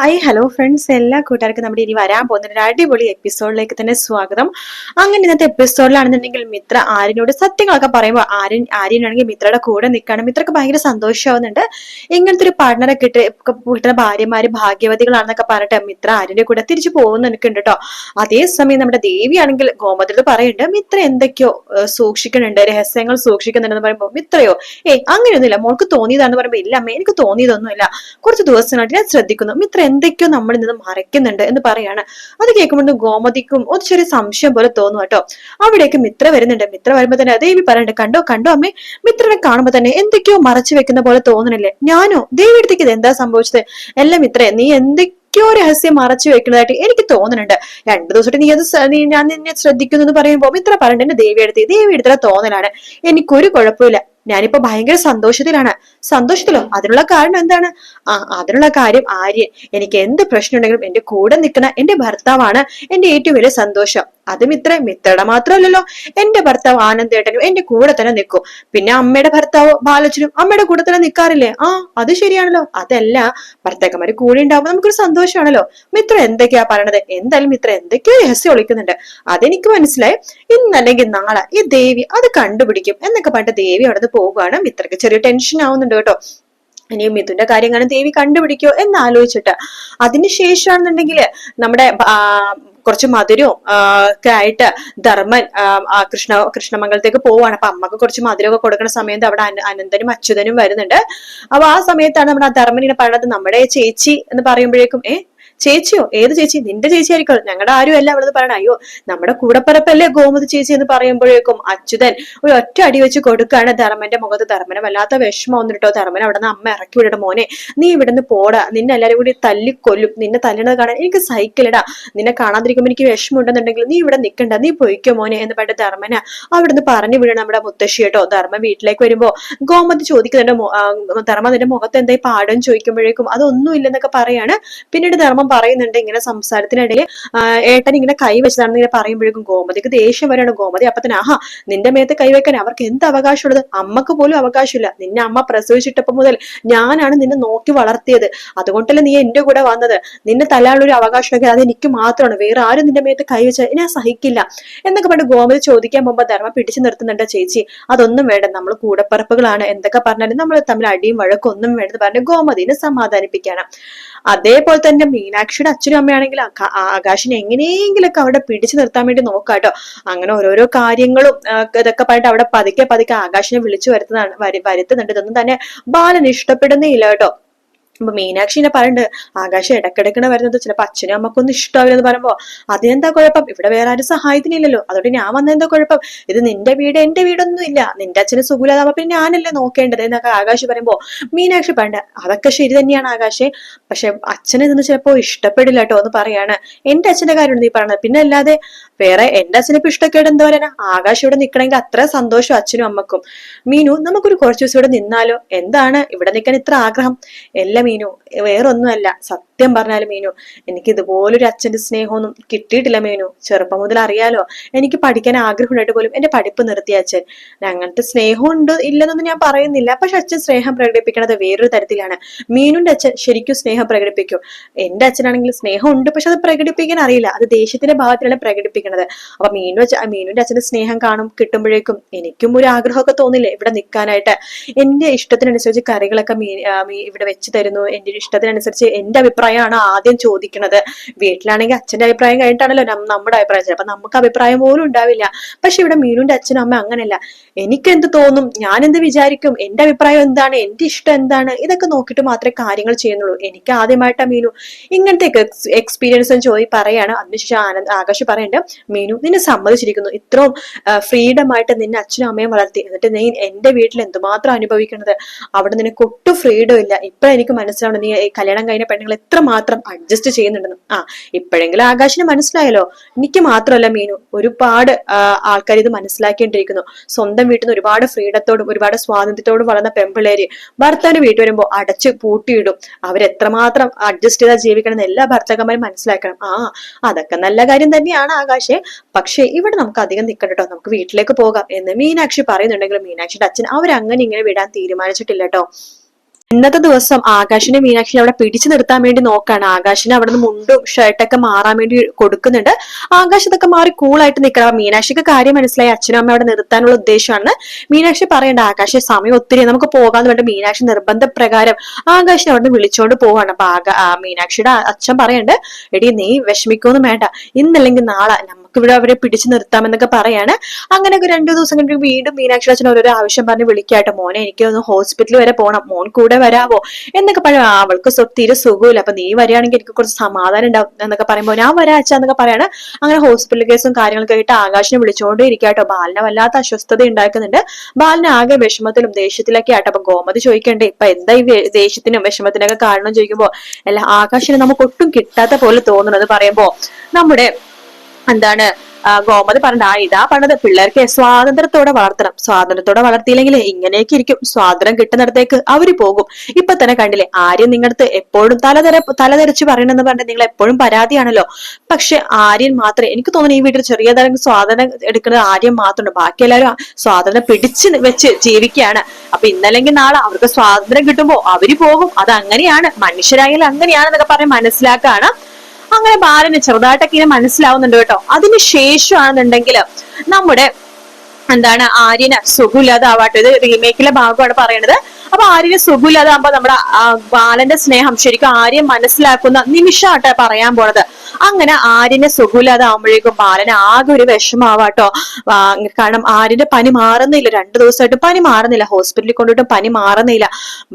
Hi hello friends, എല്ലാ കൂട്ടുകാർക്കും നമ്മുടെ ഇനി വരാൻ പോകുന്ന ഒരു അടിപൊളി എപ്പിസോഡിലേക്ക് തന്നെ സ്വാഗതം. അങ്ങനെ ഇന്നത്തെ എപ്പിസോഡിലാണെന്നുണ്ടെങ്കിൽ മിത്ര ആര്യനോട് സത്യങ്ങളൊക്കെ പറയുമ്പോൾ ആര്യനാണെങ്കിൽ മിത്രയുടെ കൂടെ നിൽക്കുകയാണ്. മിത്രക്ക് ഭയങ്കര സന്തോഷമാവുന്നുണ്ട്. ഇങ്ങനത്തെ ഒരു പാർട്ണറെ കിട്ടുന്ന ഭാര്യമാര് ഭാഗ്യവതികളാണെന്നൊക്കെ പറഞ്ഞിട്ട് മിത്ര ആര്യന്റെ കൂടെ തിരിച്ചു പോകുന്ന നിൽക്കുന്നുണ്ട് കേട്ടോ. അതേസമയം നമ്മുടെ ദേവിയാണെങ്കിൽ ഗോമതിയോട് പറയുന്നുണ്ട് മിത്ര എന്തൊക്കെയോ സൂക്ഷിക്കുന്നുണ്ട്, രഹസ്യങ്ങൾ സൂക്ഷിക്കുന്നുണ്ടെന്ന് പറയുമ്പോൾ മിത്രയോ അങ്ങനെയൊന്നുമില്ല, മോൾക്ക് തോന്നിയതാണെന്ന് പറയുമ്പോൾ ഇല്ല അമ്മേ, എനിക്ക് തോന്നിയതൊന്നുമില്ല, കുറച്ച് ദിവസങ്ങളായിട്ട് ഞാൻ ശ്രദ്ധിക്കുന്നു, മിത്ര എന്തൊക്കെയോ നമ്മളിൽ നിന്ന് മറയ്ക്കുന്നുണ്ട് എന്ന് പറയാണ്. അത് കേൾക്കുമ്പോൾ ഗോമതിക്കും ഒരു ചെറിയ സംശയം പോലെ തോന്നും കേട്ടോ. അവിടേക്ക് മിത്ര വരുന്നുണ്ട്. മിത്ര വരുമ്പോ തന്നെ ദേവി പറയണ്ട്, കണ്ടോ കണ്ടോ അമ്മേ, മിത്രനെ കാണുമ്പോ തന്നെ എന്തൊക്കെയോ മറച്ചു വെക്കുന്ന പോലെ തോന്നണില്ലേ? ഞാനോ ദേവി അടുത്തേക്ക് ഇത് എന്താ സംഭവിച്ചത്? എല്ലാം മിത്രേ, നീ എന്തൊക്കെയോ രഹസ്യം മറച്ചു വെക്കുന്നതായിട്ട് എനിക്ക് തോന്നുന്നുണ്ട്. 2 ദിവസമായിട്ട് ഞാൻ നിന്നെ ശ്രദ്ധിക്കുന്നു എന്ന് പറയുമ്പോ മിത്ര പറയണ്ട, എന്റെ ദേവി എടുത്ത തോന്നലാണ്, എനിക്കൊരു കുഴപ്പമില്ല, ഞാനിപ്പോ ഭയങ്കര സന്തോഷത്തിലാണ്. സന്തോഷത്തിലോ? അതിനുള്ള കാരണം എന്താണ്? അതിനുള്ള കാര്യം ആര്യൻ. എനിക്ക് എന്ത് പ്രശ്നം ഉണ്ടെങ്കിലും എന്റെ കൂടെ നിൽക്കുന്ന എന്റെ ഭർത്താവാണ് എന്റെ ഏറ്റവും വലിയ സന്തോഷം. അതും മിത്രയുടെ മാത്രമല്ലല്ലോ, എന്റെ ഭർത്താവ് ആനന്ദേട്ടനും എന്റെ കൂടെ തന്നെ നിൽക്കും. പിന്നെ അമ്മയുടെ ഭർത്താവ് ബാലച്ചനും അമ്മയുടെ കൂടെ തന്നെ നിൽക്കാറില്ലേ? അത് ശരിയാണല്ലോ. അതല്ല, ഭർത്താക്കന്മാര് കൂടെ ഉണ്ടാവുമ്പോ നമുക്കൊരു സന്തോഷമാണല്ലോ. മിത്ര എന്തൊക്കെയാ പറയണത്? എന്തായാലും മിത്ര എന്തൊക്കെയോ രഹസ്യം ഒളിക്കുന്നുണ്ട്, അതെനിക്ക് മനസ്സിലായി. ഇന്നല്ലെങ്കിൽ നാളെ ഈ ദേവി അത് കണ്ടുപിടിക്കും എന്നൊക്കെ പറഞ്ഞിട്ട് ദേവി അവിടെ നിന്ന് പോവുകയാണ്. മിത്രക്ക് ചെറിയ ടെൻഷൻ ആവുന്നുണ്ട് കേട്ടോ. ഇനിയും മിഥുന്റെ കാര്യം കാണാൻ ദേവി കണ്ടുപിടിക്കോ എന്ന് ആലോചിച്ചിട്ട് അതിനുശേഷമാണെന്നുണ്ടെങ്കിൽ നമ്മുടെ കുറച്ച് മധുരവും ഒക്കെ ആയിട്ട് ധർമ്മൻ കൃഷ്ണമംഗലത്തേക്ക് പോവാണ്. അപ്പൊ അമ്മക്ക് കുറച്ച് മധുരമൊക്കെ കൊടുക്കുന്ന സമയത്ത് അവിടെ അനന്തനും അച്യുതനും വരുന്നുണ്ട്. അപ്പൊ ആ സമയത്താണ് നമ്മുടെ ആ ധർമ്മൻ ഇങ്ങനെ പറയുന്നത്, നമ്മുടെ ചേച്ചി എന്ന് പറയുമ്പോഴേക്കും ചേച്ചിയോ? ഏത് ചേച്ചി? നിന്റെ ചേച്ചി ആയിരിക്കും, ഞങ്ങളുടെ ആരും അല്ല അവിടെ പറയണ. അയ്യോ, നമ്മുടെ കൂടപ്പറപ്പല്ലേ ഗോമതി ചേച്ചി എന്ന് പറയുമ്പോഴേക്കും അച്യുതൻ ഒരു ഒറ്റ അടി വെച്ച് കൊടുക്കാണ് ധർമ്മന്റെ മുഖത്ത്. ധർമ്മനെ വല്ലാത്ത വിഷമം വന്നിട്ടോ. ധർമ്മൻ അവിടെ നിന്ന് അമ്മ ഇറക്കി വിടണം, മോനെ നീ ഇവിടുന്ന് പോടാ, നിന്നെ എല്ലാരും കൂടി തല്ലിക്കൊല്ലും, നിന്നെ തല്ലണത് കാണാൻ എനിക്ക് സൈക്കിളിടാ, നിന്നെ കാണാതിരിക്കുമ്പോ എനിക്ക് വിഷമം ഉണ്ടെന്നുണ്ടെങ്കിൽ നീ ഇവിടെ നിൽക്കണ്ട, നീ പൊയ്ക്കോ മോനെ എന്ന് പറഞ്ഞിട്ട് ധർമ്മന അവിടുന്ന് പറഞ്ഞു വിടണം നമ്മുടെ മുത്തശ്ശി കേട്ടോ. ധർമ്മൻ വീട്ടിലേക്ക് വരുമ്പോ ഗോമതി ചോദിക്കുന്നുണ്ട്, ധർമ്മ നിന്റെ മുഖത്ത് എന്തായി പാടും ചോദിക്കുമ്പോഴേക്കും അതൊന്നും ഇല്ലെന്നൊക്കെ പറയാണ്. പിന്നീട് ധർമ്മം പറയുന്നുണ്ട്, ഇങ്ങനെ സംസാരത്തിനിടയിൽ ഏട്ടൻ ഇങ്ങനെ കൈവച്ചതാണെന്ന് ഇങ്ങനെ പറയുമ്പോഴേക്കും ഗോമതിക്ക് ദേഷ്യം വരാണ്. ഗോമതി അപ്പൊ തന്നെ, നിന്റെ മേത്ത് കൈവയ്ക്കാൻ അവർക്ക് എന്ത് അവകാശമുള്ളത്? അമ്മക്ക് പോലും അവകാശമില്ല. നിന്നെ അമ്മ പ്രസവിച്ചിട്ടപ്പോ മുതൽ ഞാനാണ് നിന്നെ നോക്കി വളർത്തിയത്, അതുകൊണ്ടല്ലേ നീ എന്റെ കൂടെ വന്നത്. നിന്നെ തല്ലാനുള്ള ഒരു അവകാശമൊക്കെ അത് എനിക്ക് മാത്രമാണ്, വേറെ ആരും നിന്റെ മേത്ത് കൈവച്ചാൽ ഞാൻ സഹിക്കില്ല എന്നൊക്കെ പറഞ്ഞ് ഗോമതി ചോദിക്കാൻ പോകുമ്പോ ധർമ്മ പിടിച്ചു നിർത്തുന്നുണ്ട്. ചേച്ചി അതൊന്നും വേണ്ട, നമ്മൾ കൂടപ്പിറപ്പുകളാണ്, എന്തൊക്കെ പറഞ്ഞാലും നമ്മൾ തമ്മിൽ അടിയും വഴക്കും ഒന്നും വേണ്ടെന്ന് പറഞ്ഞ് ഗോമതിനെ സമാധാനിപ്പിക്കണം. അതേപോലെ തന്നെ മീനാക്ഷിയുടെ അച്ഛനും അമ്മയാണെങ്കിൽ ആകാശിനെ എങ്ങനെയെങ്കിലൊക്കെ അവിടെ പിടിച്ചു നിർത്താൻ വേണ്ടി നോക്കാട്ടോ. അങ്ങനെ ഓരോരോ കാര്യങ്ങളും ഇതൊക്കെ പറഞ്ഞിട്ട് അവിടെ പതുക്കെ ആകാശിനെ വിളിച്ചു വരുത്തുന്നുണ്ട്. ഇതൊന്നും തന്നെ ബാലന് ഇഷ്ടപ്പെടുന്നേ ഇല്ല കേട്ടോ. അപ്പൊ മീനാക്ഷിനെ പറയുന്നുണ്ട്, ആകാശം ഇടക്കിടക്കിനെ വരുന്നത് ചിലപ്പോ അച്ഛനും അമ്മക്കൊന്നും ഇഷ്ടാവില്ലെന്ന് പറയുമ്പോ അതിനെന്താ കുഴപ്പം, ഇവിടെ വേറെ ആരും സഹായത്തിനില്ലല്ലോ, അതുകൊണ്ട് ഞാൻ വന്നെന്താ കുഴപ്പം, ഇത് നിന്റെ വീട് എന്റെ വീടൊന്നും ഇല്ല, നിന്റെ അച്ഛന് സുഖമില്ലാതാവുമ്പോ പിന്നെ ഞാനല്ലേ നോക്കേണ്ടത് എന്നൊക്കെ ആകാശ് പറയുമ്പോ മീനാക്ഷി പറയണ്ട, അതൊക്കെ ശരി തന്നെയാണ് ആകാശെ, പക്ഷെ അച്ഛനെ ഇതൊന്നും ചിലപ്പോ ഇഷ്ടപ്പെടില്ല കേട്ടോ എന്ന് പറയാണ്. എന്റെ അച്ഛന്റെ കാര്യമാണ് നീ പറഞ്ഞത്, പിന്നെ അല്ലാതെ വേറെ എന്റെ അച്ഛനിപ്പോ ഇഷ്ടക്കേട് എന്താ പറയാനാ? ആകാശ് ഇവിടെ നിക്കണമെങ്കിൽ അത്ര സന്തോഷം അച്ഛനും അമ്മക്കും. മീനു നമുക്കൊരു കുറച്ചു ദിവസം ഇവിടെ നിന്നാലോ? എന്താണ് ഇവിടെ നിൽക്കാൻ ഇത്ര ആഗ്രഹം? എല്ലാം മീനു, വേറൊന്നുമല്ല, സത്യം പറഞ്ഞാലും മീനു, എനിക്ക് ഇതുപോലൊരു അച്ഛന്റെ സ്നേഹമൊന്നും കിട്ടിയിട്ടില്ല മീനു. ചെറുപ്പം മുതൽ അറിയാലോ, എനിക്ക് പഠിക്കാൻ ആഗ്രഹം ഉണ്ടായിട്ട് പോലും എന്റെ പഠിപ്പ് നിർത്തിയ അച്ഛൻ. അങ്ങനത്തെ സ്നേഹം ഉണ്ട് ഇല്ലെന്നൊന്നും ഞാൻ പറയുന്നില്ല, പക്ഷെ അച്ഛൻ സ്നേഹം പ്രകടിപ്പിക്കണത് വേറൊരു തരത്തിലാണ്. മീനുന്റെ അച്ഛൻ ശരിക്കും സ്നേഹം പ്രകടിപ്പിക്കും. എന്റെ അച്ഛനാണെങ്കിൽ സ്നേഹം ഉണ്ട്, പക്ഷെ അത് പ്രകടിപ്പിക്കാൻ അറിയില്ല, അത് ദേഷ്യത്തിന്റെ ഭാഗത്തിലാണ് പ്രകടിപ്പിക്കുന്നത്. അപ്പൊ മീനുന്റെ അച്ഛന്റെ സ്നേഹം കിട്ടുമ്പോഴേക്കും എനിക്കും ഒരു ആഗ്രഹമൊക്കെ തോന്നില്ലേ ഇവിടെ നിൽക്കാനായിട്ട്. എന്റെ ഇഷ്ടത്തിനനുസരിച്ച് കറികളൊക്കെ ഇവിടെ വെച്ച് തരുന്നു, എന്റെ ഇഷ്ടത്തിനനുസരിച്ച് എന്റെ അഭിപ്രായമാണ് ആദ്യം ചോദിക്കുന്നത്. വീട്ടിലാണെങ്കിൽ അച്ഛന്റെ അഭിപ്രായം കഴിഞ്ഞിട്ടാണല്ലോ നമ്മുടെ അഭിപ്രായം. ചിലപ്പോ നമുക്ക് അഭിപ്രായം പോലും ഉണ്ടാവില്ല. പക്ഷെ ഇവിടെ മീനുന്റെ അച്ഛനും അമ്മ അങ്ങനെയല്ല. എനിക്ക് എന്ത് തോന്നും, ഞാൻ എന്ത് വിചാരിക്കും, എന്റെ അഭിപ്രായം എന്താണ്, എന്റെ ഇഷ്ടം എന്താണ്, ഇതൊക്കെ നോക്കിയിട്ട് മാത്രമേ കാര്യങ്ങൾ ചെയ്യുന്നുള്ളൂ. എനിക്ക് ആദ്യമായിട്ടാ മീനു ഇങ്ങനത്തെ എക്സ്പീരിയൻസ് പറയാണ്. അതിനുശേഷം ആകാശ് പറയുന്നുണ്ട്, മീനു നിന്നെ സമ്മതിച്ചിരിക്കുന്നു, ഇത്രയും ഫ്രീഡം ആയിട്ട് നിന്നെ അച്ഛനും അമ്മയും വളർത്തി, എന്നിട്ട് നീ എന്റെ വീട്ടിൽ എന്തുമാത്രം അനുഭവിക്കുന്നത്, അവിടെ നിനക്ക് ഒട്ടും ഫ്രീഡം ഇല്ല. ഇപ്പൊ എനിക്ക് മനസ്സിലാവണം നീ കല്യാണം കഴിഞ്ഞ പെണ്ണുങ്ങൾ എത്രമാത്രം അഡ്ജസ്റ്റ് ചെയ്യുന്നുണ്ടെന്ന്. ഇപ്പോഴെങ്കിലും ആകാശിന് മനസ്സിലായല്ലോ. എനിക്ക് മാത്രമല്ല മീനു, ഒരുപാട് ആൾക്കാർ ഇത് മനസ്സിലാക്കിക്കൊണ്ടിരിക്കുന്നു. സ്വന്തം വീട്ടിൽ നിന്ന് ഒരുപാട് ഫ്രീഡത്തോടും ഒരുപാട് സ്വാതന്ത്ര്യത്തോടും വളർന്ന പെൺപിള്ളേര് ഭർത്താവിന്റെ വീട്ടിൽ വരുമ്പോ അടച്ച് പൂട്ടിയിടും. അവരെത്രമാത്രം അഡ്ജസ്റ്റ് ചെയ്താൽ ജീവിക്കണം എന്ന് എല്ലാ ഭർത്താക്കന്മാരും മനസ്സിലാക്കണം. അതൊക്കെ നല്ല കാര്യം തന്നെയാണ് ആകാശെ, പക്ഷെ ഇവിടെ നമുക്ക് അധികം നിൽക്കണ്ടോ, നമുക്ക് വീട്ടിലേക്ക് പോകാം എന്ന് മീനാക്ഷി പറയുന്നുണ്ടെങ്കിലും മീനാക്ഷിയുടെ അച്ഛൻ അവരങ്ങനെ ഇങ്ങനെ വിടാൻ തീരുമാനിച്ചിട്ടില്ല കേട്ടോ. ഇന്നത്തെ ദിവസം ആകാശിനെ മീനാക്ഷിനെ അവിടെ പിടിച്ചു നിർത്താൻ വേണ്ടി നോക്കാണ്. ആകാശിനെ അവിടെ നിന്ന് മുണ്ടും ഷർട്ടൊക്കെ മാറാൻ വേണ്ടി കൊടുക്കുന്നുണ്ട്. ആകാശ് ഇതൊക്കെ മാറി കൂളായിട്ട് നിൽക്കണം. മീനാക്ഷിക്ക് കാര്യം മനസ്സിലായി, അച്ഛനും അമ്മ അവിടെ നിർത്താനുള്ള ഉദ്ദേശമാണ്. മീനാക്ഷി പറയണ്ട ആകാശ് സമയം ഒത്തിരി നമുക്ക് പോകാന്ന് പറഞ്ഞിട്ട് മീനാക്ഷി നിർബന്ധപ്രകാരം ആകാശിനെ അവിടെ നിന്ന് വിളിച്ചോണ്ട് പോവാണ്. അപ്പൊ മീനാക്ഷിയുടെ അച്ഛൻ പറയണ്ട്, എടി നീ വിഷമിക്കൊന്നും വേണ്ട, ഇന്നല്ലെങ്കിൽ നാളെ നമുക്ക് ഇവിടെ അവരെ പിടിച്ചു നിർത്താമെന്നൊക്കെ പറയാണ്. അങ്ങനെയൊക്കെ 2 ദിവസം കഴിഞ്ഞ് വീണ്ടും മീനാക്ഷി അച്ഛൻ ഓരോരോ ആവശ്യം പറഞ്ഞ് വിളിക്കാട്ടോ, മോനെ എനിക്ക് ഒന്ന് ഹോസ്പിറ്റലിൽ വരെ പോകണം, മോൻ കൂടെ വരാവോ എന്നൊക്കെ പറയും. അവൾക്ക് തീരെ സുഖമില്ല, അപ്പൊ നീ വരികയാണെങ്കിൽ എനിക്ക് കുറച്ച് സമാധാനം ഉണ്ടാവും എന്നൊക്കെ പറയുമ്പോൾ ഞാൻ വരാ അച്ഛ എന്നൊക്കെ പറയാണ്. അങ്ങനെ ഹോസ്പിറ്റൽ കേസും കാര്യങ്ങളൊക്കെ ആയിട്ട് ആകാശിനെ വിളിച്ചുകൊണ്ടേ ഇരിക്കാട്ടോ. ബാലിനെ വല്ലാത്ത അസ്വസ്ഥത ഉണ്ടാക്കുന്നുണ്ട്. ബാലിന് ആകെ വിഷമത്തിലും ദേഷ്യത്തിലൊക്കെ ആട്ടോ. അപ്പൊ ഗോമതി ചോദിക്കണ്ടേ ഇപ്പൊ എന്താ ഈ ദേഷ്യത്തിനും വിഷമത്തിനൊക്കെ കാരണം ചോദിക്കുമ്പോ അല്ല ആകാശിനെ നമുക്ക് ഒട്ടും കിട്ടാത്ത പോലെ തോന്നുന്നത് പറയുമ്പോ നമ്മുടെ എന്താണ് ഗോമതി പറഞ്ഞ ഇതാ പറഞ്ഞത്, പിള്ളേർക്ക് സ്വാതന്ത്ര്യത്തോടെ വളർത്തണം, സ്വാതന്ത്ര്യത്തോടെ വളർത്തിയില്ലെങ്കിൽ ഇങ്ങനെയൊക്കെ ഇരിക്കും, സ്വാതന്ത്ര്യം കിട്ടുന്നിടത്തേക്ക് അവര് പോകും. ഇപ്പൊ തന്നെ കണ്ടില്ലേ ആര്യൻ നിങ്ങളടുത്ത് എപ്പോഴും തലതെറിച്ച് പറയണെന്ന് പറഞ്ഞിട്ട് നിങ്ങൾ എപ്പോഴും പരാതിയാണല്ലോ. പക്ഷെ ആര്യൻ മാത്രമേ, എനിക്ക് തോന്നുന്നു ഈ വീട്ടിൽ ചെറിയ തരം സ്വാതന്ത്ര്യം എടുക്കുന്നത് ആര്യൻ മാത്രമുണ്ട്, ബാക്കി എല്ലാവരും സ്വാതന്ത്ര്യം പിടിച്ച് വെച്ച് ജീവിക്കുകയാണ്. അപ്പൊ ഇന്നല്ലെങ്കിൽ നാളെ അവർക്ക് സ്വാതന്ത്ര്യം കിട്ടുമ്പോ അവര് പോകും. അത് അങ്ങനെയാണ്, മനുഷ്യരായാലും അങ്ങനെയാണെന്നൊക്കെ പറഞ്ഞ് മനസ്സിലാക്കാണ്. അങ്ങനെ ബാലന് ചെറുതായിട്ടൊക്കെ ഇങ്ങനെ മനസ്സിലാവുന്നുണ്ട് കേട്ടോ. അതിനുശേഷമാണെന്നുണ്ടെങ്കിൽ നമ്മുടെ എന്താണ് ആര്യന് സുഖമില്ലാതാവാട്ടെ, ഇത് റീമേക്കിലെ ഭാഗമാണ് പറയണത്. അപ്പൊ ആര്യന് സുഖമില്ലാതാകുമ്പോ നമ്മുടെ ബാലന്റെ സ്നേഹം ശരിക്കും ആര്യൻ മനസ്സിലാക്കുന്ന നിമിഷമാട്ടെ പറയാൻ പോണത്. അങ്ങനെ ആര്യന് സുഖമില്ലാതാവുമ്പോഴേക്കും ബാലന് ആകെ ഒരു വിഷമാവാട്ടോ. കാരണം ആര്യന്റെ പനി മാറുന്നില്ല, 2 ദിവസമായിട്ട് പനി മാറുന്നില്ല, ഹോസ്പിറ്റലിൽ കൊണ്ടിട്ടും പനി മാറുന്നില്ല.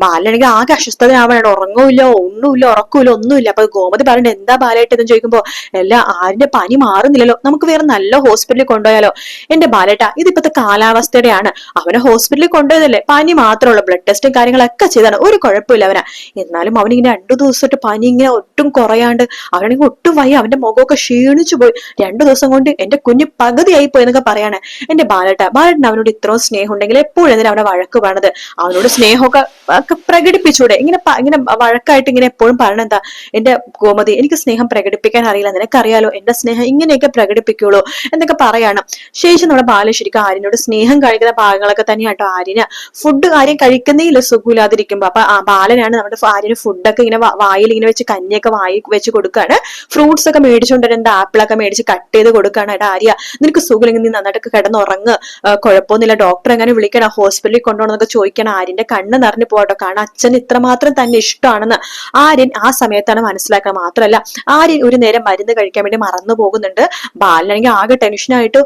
ബാലനാണെങ്കിൽ ആകെ അസ്വസ്ഥതയാവണം, ഉറങ്ങൂല്ലോ ഒന്നുമില്ല, ഉറക്കൂല്ലോ ഒന്നുമില്ല. അപ്പൊ ഗോമതി പറയണ്ട എന്താ ബാലേട്ടെന്ന് ചോദിക്കുമ്പോ അല്ല ആര്യന്റെ പനി മാറുന്നില്ലല്ലോ, നമുക്ക് വേറെ നല്ല ഹോസ്പിറ്റലിൽ കൊണ്ടുപോയാലോ. എന്റെ ബാലേട്ട ഇതിപ്പത്തെ കാലാവസ്ഥയുടെയാണ്, അവനെ ഹോസ്പിറ്റലിൽ കൊണ്ടുപോയതല്ലേ, പനി മാത്രമുള്ള ബ്ലഡ് ടെസ്റ്റും കാര്യങ്ങളൊക്കെ ചെയ്താണ്, ഒരു കുഴപ്പമില്ല അവനാ. എന്നാലും അവനിങ്ങനെ 2 ദിവസമായിട്ട് പനി ഇങ്ങനെ ഒട്ടും കുറയാണ്ട്, അവനാണെങ്കിൽ ഒട്ടും വയ്യ, അവന്റെ മുഖമൊക്കെ ക്ഷീണിച്ചു പോയി, 2 ദിവസം കൊണ്ട് എന്റെ കുഞ്ഞ് പകുതിയായി പോയി എന്നൊക്കെ പറയാണ്. എന്റെ ബാലട്ടൻ അവനോട് ഇത്രയും സ്നേഹം ഉണ്ടെങ്കിൽ എപ്പോഴും എന്തിനാ അവനെ വഴക്ക് പറയണത്, അവനോട് സ്നേഹമൊക്കെ പ്രകടിപ്പിച്ചൂടെ, ഇങ്ങനെ വഴക്കായിട്ട് ഇങ്ങനെ എപ്പോഴും പറയണെന്താ. എന്റെ ഗോമതി എനിക്ക് സ്നേഹം പ്രകടിപ്പിക്കാൻ അറിയില്ല, നിനക്കറിയാലോ എന്റെ സ്നേഹം ഇങ്ങനെയൊക്കെ പ്രകടിപ്പിക്കുള്ളൂ എന്നൊക്കെ പറയാണ്. ശേഷം നമ്മുടെ ബാല ശരിക്കും ആര്യനോട് സ്നേഹം കഴിക്കുന്ന ഭാഗങ്ങളൊക്കെ തന്നെയാട്ടോ. ആര്യന് ഫുഡ് കാര്യം കഴിക്കുന്നേ ഇല്ല സുഖമില്ലാതിരിക്കുമ്പോ. അപ്പൊ ബാലനാണ് നമ്മുടെ ആര്യന് ഫുഡൊക്കെ ഇങ്ങനെ വായിൽ ഇങ്ങനെ വെച്ച് കഞ്ഞിയൊക്കെ വായി വെച്ച് കൊടുക്കാണ്. ഫ്രൂട്ട്സ് ഒക്കെ മേടിച്ചുകൊണ്ടിരുന്ന ആപ്പിളൊക്കെ മേടിച്ച് കട്ട് ചെയ്ത് കൊടുക്കാണ്. എടാ ആര്യ നിനക്ക് സുഖമില്ലെങ്കിൽ നീ നന്നായിട്ടൊക്കെ കിടന്നുറങ്ങ്, കുഴപ്പമൊന്നുമില്ല, ഡോക്ടർ എങ്ങനെ വിളിക്കണം, ഹോസ്പിറ്റലിൽ കൊണ്ടുപോകണമെന്നൊക്കെ ചോദിക്കണം. ആര്യന്റെ കണ്ണ് നിറഞ്ഞു പോകട്ടോ, കാരണം അച്ഛൻ ഇത്രമാത്രം തന്നെ ഇഷ്ടമാണെന്ന് ആര്യൻ ആ സമയത്താണ് മനസ്സിലാക്കുക. മാത്രമല്ല ആര്യൻ ഒരു നേരം മരുന്ന് കഴിക്കാൻ വേണ്ടി മറന്നു പോകുന്നുണ്ട്. ബാലനാണെങ്കിൽ ആകെ ടെൻഷനായിട്ട്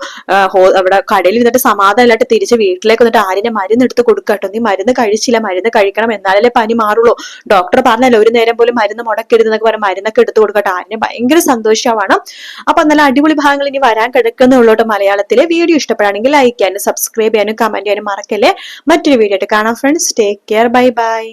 അവിടെ കടയിൽ നിന്നിട്ട് സമാധാനമായിട്ട് തിരിച്ച് വീട്ടിലേക്ക് വന്നിട്ട് ആര്യനെ മരുന്ന് എടുത്ത് കൊടുക്കട്ടോ. നീ മരുന്ന് കഴിച്ചില്ല, മരുന്ന് കഴിക്കണം, എന്നാലല്ലേ പനി മാറുള്ളൂ, ഡോക്ടർ പറഞ്ഞല്ലോ ഒരു നേരം പോലും മരുന്ന് മുടക്കരുത് എന്നൊക്കെ പറഞ്ഞ് മരുന്നൊക്കെ എടുത്ത് കൊടുക്കട്ടെ. ആര്യന് ഭയങ്കര സന്തോഷമാണ്. അപ്പൊ നല്ല അടിപൊളി ഭാഗങ്ങൾ ഇനി വരാൻ കിടക്കുന്നുള്ളൂ മലയാളത്തിലെ. വീഡിയോ ഇഷ്ടപ്പെടുകയാണെങ്കിൽ ലൈക്ക് ചെയ്യാനും സബ്സ്ക്രൈബ് ചെയ്യാനും കമന്റ് ചെയ്യാനും മറക്കല്ലേ. മറ്റൊരു വീഡിയോ ആയിട്ട് കാണാം friends. Take care, bye bye.